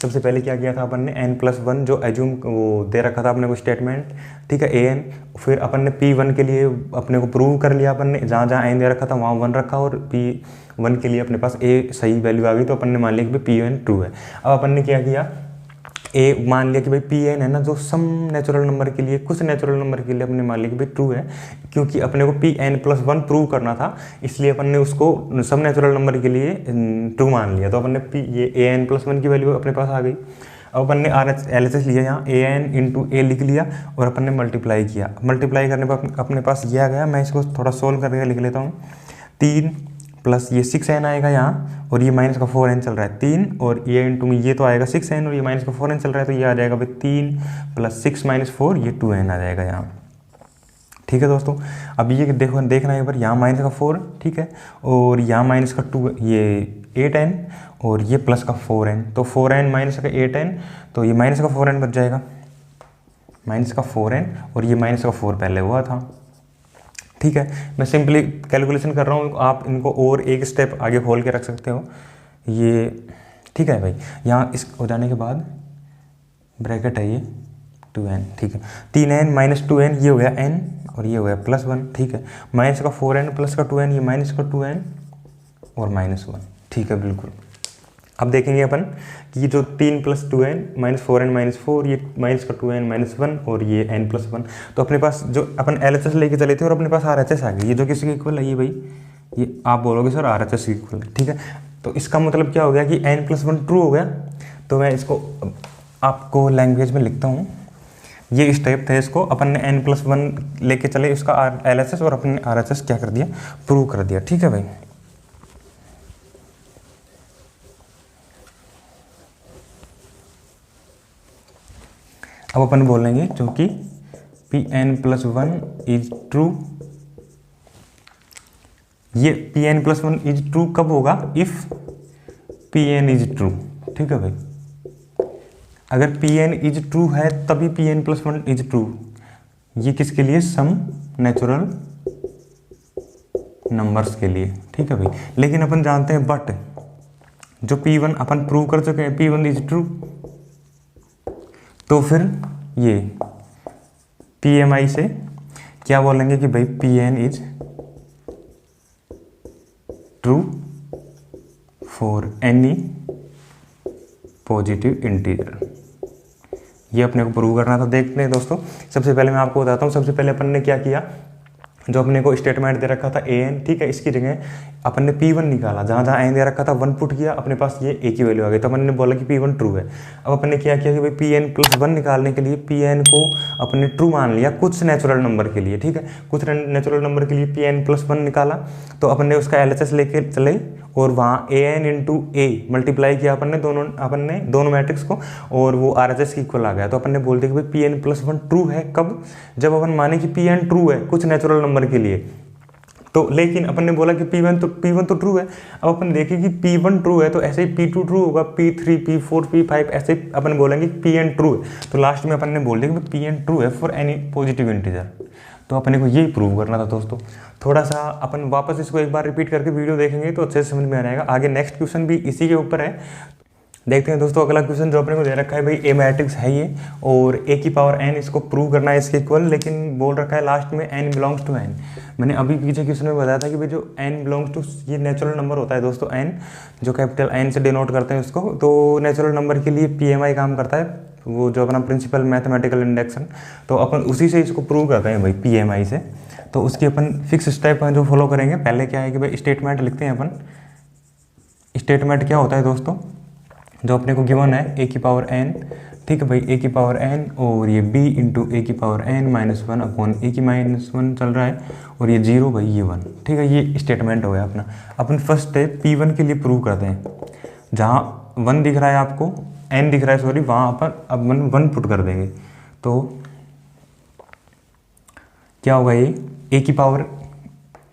सबसे पहले क्या किया था अपन ने, n+1 जो एज्यूम वो दे रखा था अपने को स्टेटमेंट, ठीक है, an। फिर अपन ने p1 के लिए अपने को प्रूव कर लिया अपन ने, जहाँ जहाँ n दे रखा था वहाँ 1 रखा और p1 के लिए अपने पास a सही वैल्यू आ गई, तो अपन ने मान लिया कि भाई p1 ट्रू है। अब अपन ने क्या किया, ए मान लिया कि भाई pn है ना, जो सम नेचुरल नंबर के लिए, कुछ नेचुरल नंबर के लिए अपने मान लिया कि भाई ट्रू है, क्योंकि अपने को pn+1 प्रूव करना था, इसलिए अपन ने उसको सम नेचुरल नंबर के लिए ट्रू मान लिया। तो अपन ने ये an+1 की वैल्यू अपने पास आ गई। अब अपन ने LHS लिया, यहाँ an × a लिख लिया और अपन ने मल्टीप्लाई किया। मल्टीप्लाई करने पर अपने पास ये आ गया। मैं इसको थोड़ा सोल्व करके लिख लेता हूँ। 3 + ये 6n आएगा यहाँ, और ये माइनस का 4n चल रहा है, 3 और ये इंटू में ये तो आएगा 6n और ये माइनस का 4n चल रहा है, तो ये आ जाएगा भाई 3 + 6 - 4 ये 2n आ जाएगा यहाँ। ठीक है दोस्तों। अब ये देखो, देखना है एक बार, यहाँ माइनस का 4, ठीक है, और यहाँ माइनस का 2 ये 8n और ये प्लस का 4n, तो 4n माइनस का 8n, तो ये माइनस का 4n बच जाएगा, माइनस का 4n और ये माइनस का 4 पहले हुआ था। ठीक है। मैं सिंपली कैलकुलेशन कर रहा हूँ, आप इनको और एक स्टेप आगे खोल के रख सकते हो ये। ठीक है भाई, यहाँ इस हो जाने के बाद ब्रैकेट है ये 2n। ठीक है। 3n - 2n ये हो गया n और ये हो गया +1। ठीक है। माइनस का 4n प्लस का 2n, ये माइनस का 2n और -1। ठीक है बिल्कुल। अब देखेंगे अपन कि ये जो 3 + 2n -4n - 4, ये माइनस का 2n -1 और ये n+1, तो अपने पास जो अपन LHS लेके चले थे और अपने पास RHS आ गई। ये जो किसके इक्वल है, ये भाई, ये आप बोलोगे सर RHS के इक्वल है। ठीक है। तो इसका मतलब क्या हो गया कि n+1 ट्रू हो गया। तो मैं इसको आपको लैंग्वेज में लिखता हूँ। ये स्टेप थे, इसको अपन ने n+1 लेके चले इसका LHS और अपन ने RHS क्या कर दिया, प्रूव कर दिया। ठीक है भाई। अब अपन बोलेंगे क्योंकि pn+1 इज ट्रू, ये pn+1 इज ट्रू कब होगा, इफ pn इज ट्रू। ठीक है भाई। अगर pn इज ट्रू है तभी pn+1 इज ट्रू। ये किसके लिए, सम नेचुरल नंबर्स के लिए। ठीक है भाई। लेकिन अपन जानते हैं बट जो p1 अपन प्रूव कर चुके हैं, p1 इज ट्रू, तो फिर ये PMI से क्या बोलेंगे कि भाई pn is true for any positive integer. ये अपने को प्रूव करना था। देखते हैं दोस्तों, सबसे पहले मैं आपको बताता हूँ। सबसे पहले अपन ने क्या किया, जो अपने को स्टेटमेंट दे रखा था an, ठीक है, इसकी जगह अपन ने p1 निकाला। जहाँ जहाँ n दे रखा था 1 पुट किया, अपने पास ये a की वैल्यू आ गई, तो अपन ने बोला कि p1 ट्रू है। अब अपन ने क्या किया कि भाई pn+1 निकालने के लिए pn को अपन ने ट्रू मान लिया कुछ नेचुरल नंबर के लिए। ठीक है। कुछ नेचुरल नंबर के लिए pn+1 निकाला, तो अपन ने उसका LHS लेके चले और वहाँ an × a मल्टीप्लाई किया अपन ने दोनों मैट्रिक्स को, और वो RHS की इक्वल आ गया। तो अपन ने बोल दिया कि भाई pn+1 ट्रू है कब, जब अपन माने कि pn ट्रू है कुछ नेचुरल नंबर के लिए। तो लेकिन अपन ने बोला कि p1 तो ट्रू है। अब अपन देखें कि p1 ट्रू है तो ऐसे ही p2 ट्रू होगा, p3 p4 p5 ऐसे अपन बोलेंगे कि pn ट्रू है। तो लास्ट में अपन ने बोल दिया कि pn ट्रू है फॉर एनी पॉजिटिव इंटीजर। तो अपने को यही प्रूव करना था दोस्तों। थोड़ा सा अपन वापस इसको एक बार रिपीट करके वीडियो देखेंगे तो अच्छे से समझ में आ जाएगा। आगे नेक्स्ट क्वेश्चन भी इसी के ऊपर है। देखते हैं दोस्तों अगला क्वेश्चन जो अपने को दे रखा है, भाई ए मैट्रिक्स है ये और a की पावर n इसको प्रूव करना है इसके इक्वल, लेकिन बोल रखा है लास्ट में n बिलोंग्स टू n। मैंने अभी पीछे क्वेश्चन में बताया था कि भाई जो n बिलोंग्स टू, ये नेचुरल नंबर होता है दोस्तों, n जो कैपिटल N से डिनोट करते हैं उसको। तो नेचुरल नंबर के लिए PMI काम करता है, वो जो अपना प्रिंसिपल मैथमेटिकल इंडेक्शन, तो अपन उसी से इसको प्रूव करते हैं भाई PMI से। तो उसकी अपन फिक्स स्टेप जो फॉलो करेंगे, पहले क्या है कि भाई स्टेटमेंट लिखते हैं अपन। स्टेटमेंट क्या होता है दोस्तों, जो अपने को गिवन है a की पावर n, ठीक है भाई, a की पावर n और ये b × a की पावर n -1 अपॉन a की -1 चल रहा है, और ये 0 भाई ये 1। ठीक है, ये स्टेटमेंट हो गया अपना। अपन फर्स्ट स्टेप p1 के लिए प्रूव करते हैं, जहाँ 1 दिख रहा है आपको, n दिख रहा है सॉरी, वहाँ पर अब 1 पुट कर देंगे तो क्या होगा, ये a की पावर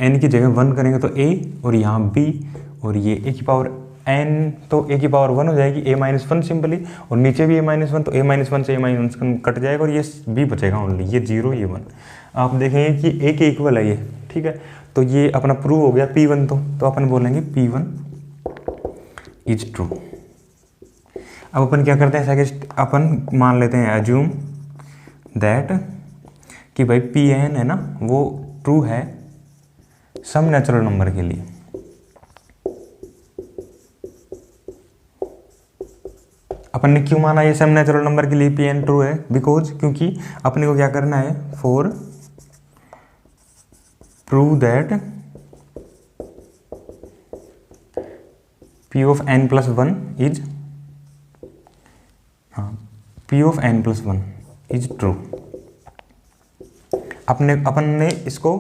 n की जगह 1 करेंगे तो a, और यहाँ b, और ये a की पावर n तो a की पावर 1 हो जाएगी, a-1 सिंपली, और नीचे भी a-1 तो a-1 से a-1 कट जाएगा और ये b बचेगा ओनली, ये 0 ये 1। आप देखेंगे कि a के इक्वल है ये, ठीक है। तो ये अपना प्रूव हो गया P1 तो अपन बोलेंगे P1 इज ट्रू। अब अपन क्या करते हैं, सेकंड अपन मान लेते हैं एज्यूम दैट कि भाई Pn है ना वो ट्रू है सम नेचुरल नंबर के लिए। अपन ने क्यों माना ये सम नेचुरल नंबर के लिए Pn ट्रू है, बिकॉज क्योंकि अपने को क्या करना है, for prove that P of n plus 1 is, हाँ P of n plus 1 is true. अपन ने इसको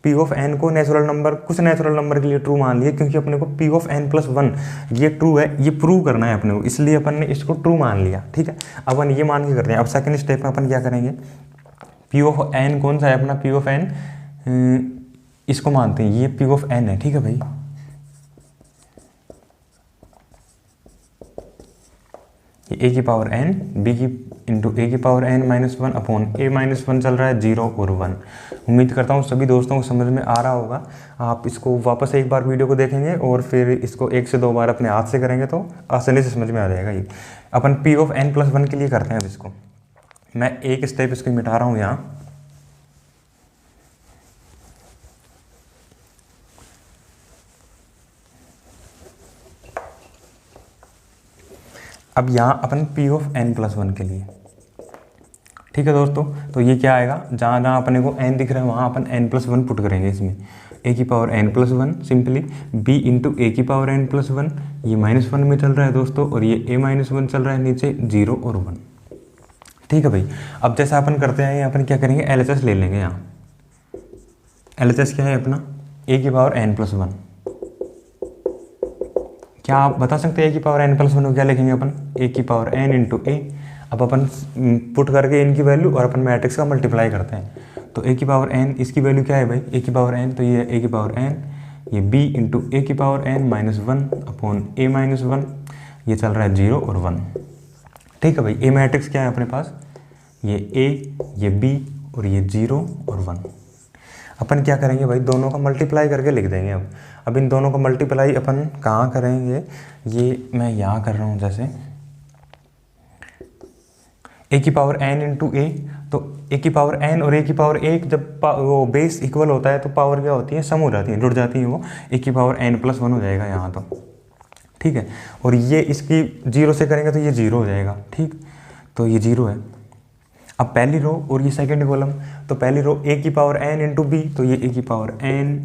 P of n को नेचुरल नंबर, कुछ नेचुरल नंबर के लिए ट्रू मान लिया, क्योंकि अपने को P of n plus 1 ये ट्रू है, ये प्रूव करना है अपने को, इसलिए अपन ने इसको ट्रू मान लिया, ठीक है। अपन ये मान के करते हैं। अब सेकंड स्टेप में अपन क्या करेंगे, P of n कौन सा है अपना, P of n इसको मानते हैं, ये P of n है, ठीक है भाई। ये a की पावर n b की इंटू a की पावर n-1 अपॉन a-1 चल रहा है 0 और 1। उम्मीद करता हूँ सभी दोस्तों को समझ में आ रहा होगा। आप इसको वापस एक बार वीडियो को देखेंगे और फिर इसको 1 से 2 बार अपने हाथ से करेंगे तो आसानी से समझ में आ जाएगा। ये अपन P of n plus 1 के लिए करते हैं। अब इसको मैं एक स्टेप इसको मिटा रहा हूँ यहाँ। अब यहाँ अपन P of n plus 1 के लिए, ठीक है दोस्तों। तो ये क्या आएगा, जहाँ जहाँ अपने को n दिख रहा है वहाँ अपन n plus 1 पुट करेंगे इसमें, a की power n plus 1 simply b into a की पावर n plus 1, ये -1 में चल रहा है दोस्तों, और ये a-1 चल रहा है नीचे 0 और 1, ठीक है भाई। अब जैसा अपन करते हैं अपन क्या करेंगे, LHS ले लेंगे। यहाँ LHS क्या है अपना, a की पावर n plus 1। क्या आप बता सकते हैं a की पावर n plus 1 को क्या लिखेंगे अपन, a की पावर n इंटू a। अब अपन पुट करके इनकी वैल्यू और अपन मैट्रिक्स का मल्टीप्लाई करते हैं। तो a की पावर n, इसकी वैल्यू क्या है भाई, a की पावर n, तो ये a की पावर n, ये b इंटू a की पावर n-1 अपॉन a-1, ये चल रहा है 0 और 1, ठीक है भाई। a मैट्रिक्स क्या है अपने पास, ये a, ये b और ये 0 और 1। अपन क्या करेंगे भाई, दोनों का मल्टीप्लाई करके लिख देंगे। अब इन दोनों का मल्टीप्लाई अपन कहाँ करेंगे, ये मैं यहाँ कर रहा हूँ। जैसे a की पावर n इंटू a, तो a की पावर n और a की पावर 1 जब वो बेस इक्वल होता है तो पावर क्या होती है, सम हो जाती है, जुड़ जाती है, वो a की पावर n plus 1 हो जाएगा यहाँ तो, ठीक है। और ये इसकी 0 से करेंगे तो ये 0 हो जाएगा, ठीक। तो ये 0 है। अब पहली रो और ये सेकंड कॉलम, तो पहली रो a की पावर n इंटू बी, तो ये a की पावर n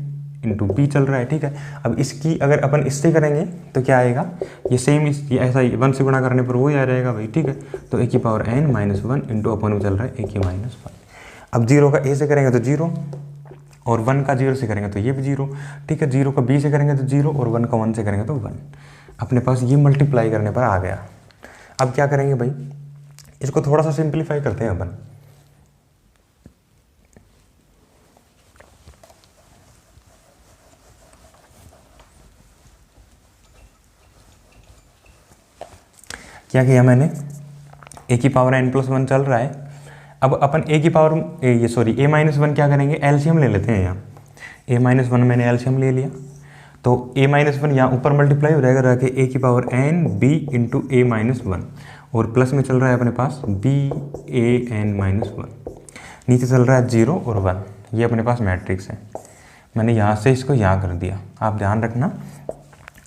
इंटू बी चल रहा है, ठीक है। अब इसकी अगर अपन इससे करेंगे तो क्या आएगा, ये सेम ये ऐसा ही 1 से गुणा करने पर वो ही आ जाएगा भाई, ठीक है। तो a की पावर n-1 इंटू अपन में चल रहा है a की -1। अब 0 का a से करेंगे तो 0, और 1 का 0 से करेंगे तो ये भी 0, ठीक है। 0 का b से करेंगे तो 0, और 1 का 1 से करेंगे तो 1। अपने पास ये मल्टीप्लाई करने पर आ गया। अब क्या करेंगे भाई, इसको थोड़ा सा सिंप्लीफाई करते हैं अपन। क्या किया मैंने, a की पावर n plus 1 चल रहा है। अब अपन a की पावर a-1 क्या करेंगे, एलसीएम ले लेते हैं। यहाँ a-1 मैंने एलसीएम ले लिया, तो a-1 यहाँ ऊपर मल्टीप्लाई हो जाएगा, रह के a की power n b into a-1, और प्लस में चल रहा है अपने पास b a-n-1, नीचे चल रहा है 0 और 1। ये अपने पास मैट्रिक्स है। मैंने यहाँ से इसको यहाँ कर दिया, आप ध्यान रखना।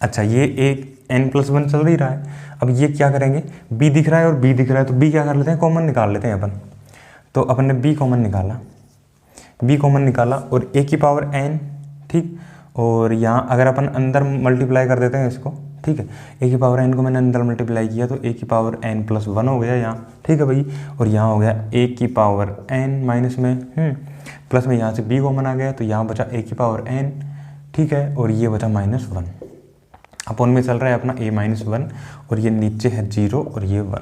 अच्छा, ये एक n plus 1 चल ही रहा है। अब ये क्या करेंगे, b दिख रहा है और b दिख रहा है, तो b क्या कर लेते हैं, कॉमन निकाल लेते हैं अपन। तो अपन ने b कॉमन निकाला, और a की पावर n, ठीक। और यहाँ अगर अपन अंदर मल्टीप्लाई कर देते हैं इसको, ठीक है। a की पावर n को मैंने अंदर मल्टीप्लाई किया तो a की पावर n plus 1 हो गया यहाँ, ठीक है भाई। और यहाँ हो गया a की पावर n माइनस में प्लस में यहाँ से b कॉमन आ गया, तो यहाँ बचा a की पावर n, ठीक है। और ये बचा -1। अपॉन में चल रहा है अपना a-1 और ये नीचे है 0 और ये 1,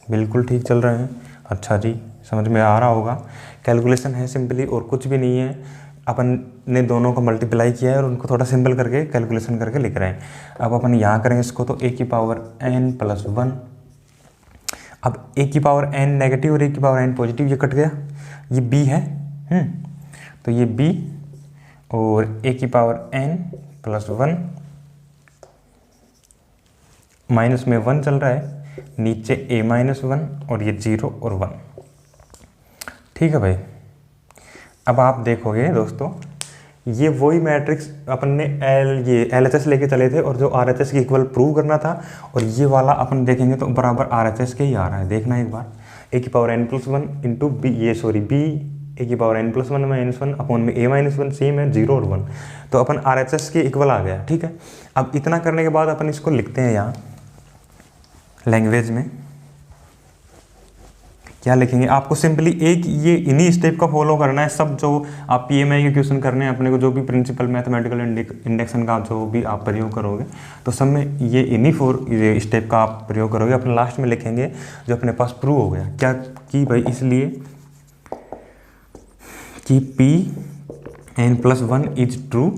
बिल्कुल ठीक चल रहे हैं। अच्छा जी, समझ में आ रहा होगा। कैलकुलेशन है सिंपली और कुछ भी नहीं है, अपन ने दोनों को मल्टीप्लाई किया है और उनको थोड़ा सिंपल करके कैलकुलेशन करके लिख रहे हैं। अब अपन यहाँ करें इसको तो a⁻n+1, अब a⁻n नेगेटिव और a⁻n पॉजिटिव, ये कट गया, ये b है, तो ये b और a⁻n+1 माइनस में 1 चल रहा है, नीचे a-1 और ये 0 और 1। ठीक है भाई। अब आप देखोगे दोस्तों, ये वही मैट्रिक्स अपन ने ये LHS लेके चले थे और जो RHS की इक्वल प्रूव करना था, और ये वाला अपन देखेंगे तो बराबर RHS के ही आ रहा है। देखना एक बार, a⁻n+1 इंटू b, ये सॉरी b a⁻n+1 अपॉन में a-1 सेम है 0 और 1, तो अपन RHS के इक्वल आ गया। ठीक है, अब इतना करने के बाद अपन इसको लिखते हैं यहाँ लैंग्वेज में। क्या लिखेंगे, आपको सिंपली एक ये इन्हीं स्टेप का फॉलो करना है। सब जो आप PMI के क्वेश्चन करने हैं अपने को, जो भी प्रिंसिपल मैथमेटिकल इंडेक्शन का जो भी आप प्रयोग करोगे, तो सब में ये इन्हीं 4 स्टेप का आप प्रयोग करोगे। अपने लास्ट में लिखेंगे जो अपने पास प्रूव हो गया क्या कि भाई, इसलिए कि P(n+1) इज ट्रू।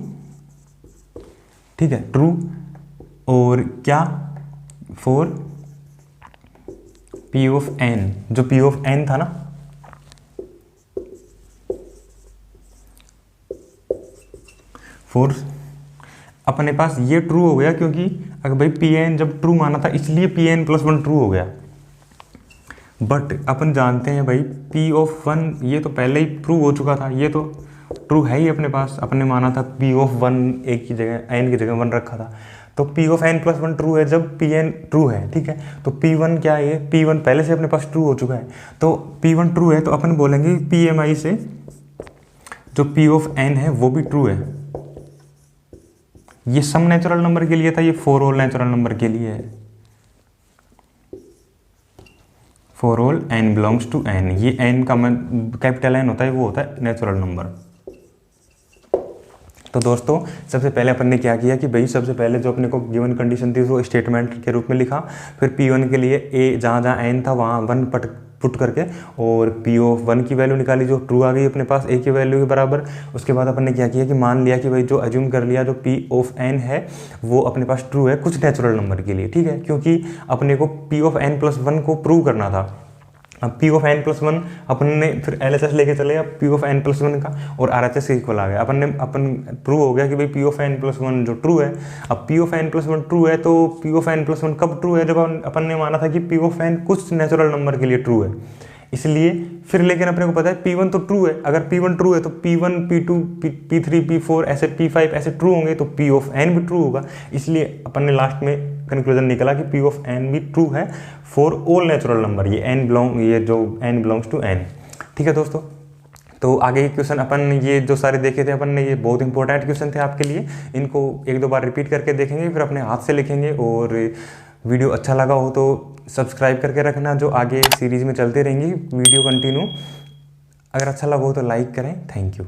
ठीक है, ट्रू, और क्या फॉर P ऑफ n, जो P ऑफ n था ना, फॉर अपने पास ये ट्रू हो गया, क्योंकि अगर भाई Pn जब ट्रू माना था इसलिए Pn+1 ट्रू हो गया। बट अपन जानते हैं भाई P ऑफ 1 ये तो पहले ही प्रूव हो चुका था, ये तो ट्रू है ही अपने पास। अपने माना था P ऑफ 1 एक की जगह n की जगह 1 रखा था, तो P ऑफ n+1 ट्रू है जब Pn ट्रू है। ठीक है, तो P1 क्या है, P1 पहले से अपने पास ट्रू हो चुका है, तो P1 ट्रू है, तो अपन बोलेंगे PMI से जो P ऑफ n है वो भी ट्रू है। ये सम नेचुरल नंबर के लिए था, ये फॉर ऑल नेचुरल नंबर के लिए है। For all n belongs to n, ये n का कैपिटल N होता है, वो होता है नेचुरल नंबर। तो दोस्तों सबसे पहले अपन ने क्या किया कि भाई सबसे पहले जो अपने को गिवन कंडीशन थी वो स्टेटमेंट के रूप में लिखा, फिर P1 के लिए a जहाँ जहाँ n था वहाँ 1 पुट करके, और P ऑफ 1 की वैल्यू निकाली जो ट्रू आ गई अपने पास a की वैल्यू के बराबर। उसके बाद अपन ने क्या किया कि मान लिया कि भाई जो अज्यूम कर लिया जो P ऑफ n है वो अपने पास ट्रू है कुछ नेचुरल नंबर के लिए। ठीक है, क्योंकि अपने को P ऑफ n+1 को प्रूव करना था। अब P ऑफ n+1 अपन ने फिर LHS लेके चले, अब P ऑफ n+1 का और RHS के इक्वल आ गया। अपन प्रूव हो गया कि भाई P ऑफ n+1 जो ट्रू है। अब P ऑफ n+1 ट्रू है, तो P ऑफ n+1 कब ट्रू है, जब अपन ने माना था कि P ऑफ n कुछ नेचुरल नंबर के लिए ट्रू है, इसलिए फिर लेकिन अपने को पता है P1 तो ट्रू है। अगर P1 ट्रू है तो P1 P2 P3 P4 ऐसे P5 ऐसे ट्रू होंगे, तो P ऑफ n भी ट्रू होगा। इसलिए अपन ने लास्ट में कंक्लूजन निकला कि P ऑफ n भी ट्रू है फॉर ऑल नेचुरल नंबर, ये जो n बिलोंग्स टू n। ठीक है दोस्तों, तो आगे के क्वेश्चन अपन ये जो सारे देखे थे अपन ने, ये बहुत इंपॉर्टेंट क्वेश्चन थे आपके लिए। इनको 1-2 बार रिपीट करके देखेंगे, फिर अपने हाथ से लिखेंगे। और वीडियो अच्छा लगा हो तो सब्सक्राइब करके रखना, जो आगे सीरीज में चलते रहेंगी वीडियो कंटिन्यू। अगर अच्छा लगा हो तो लाइक करें। Thank you.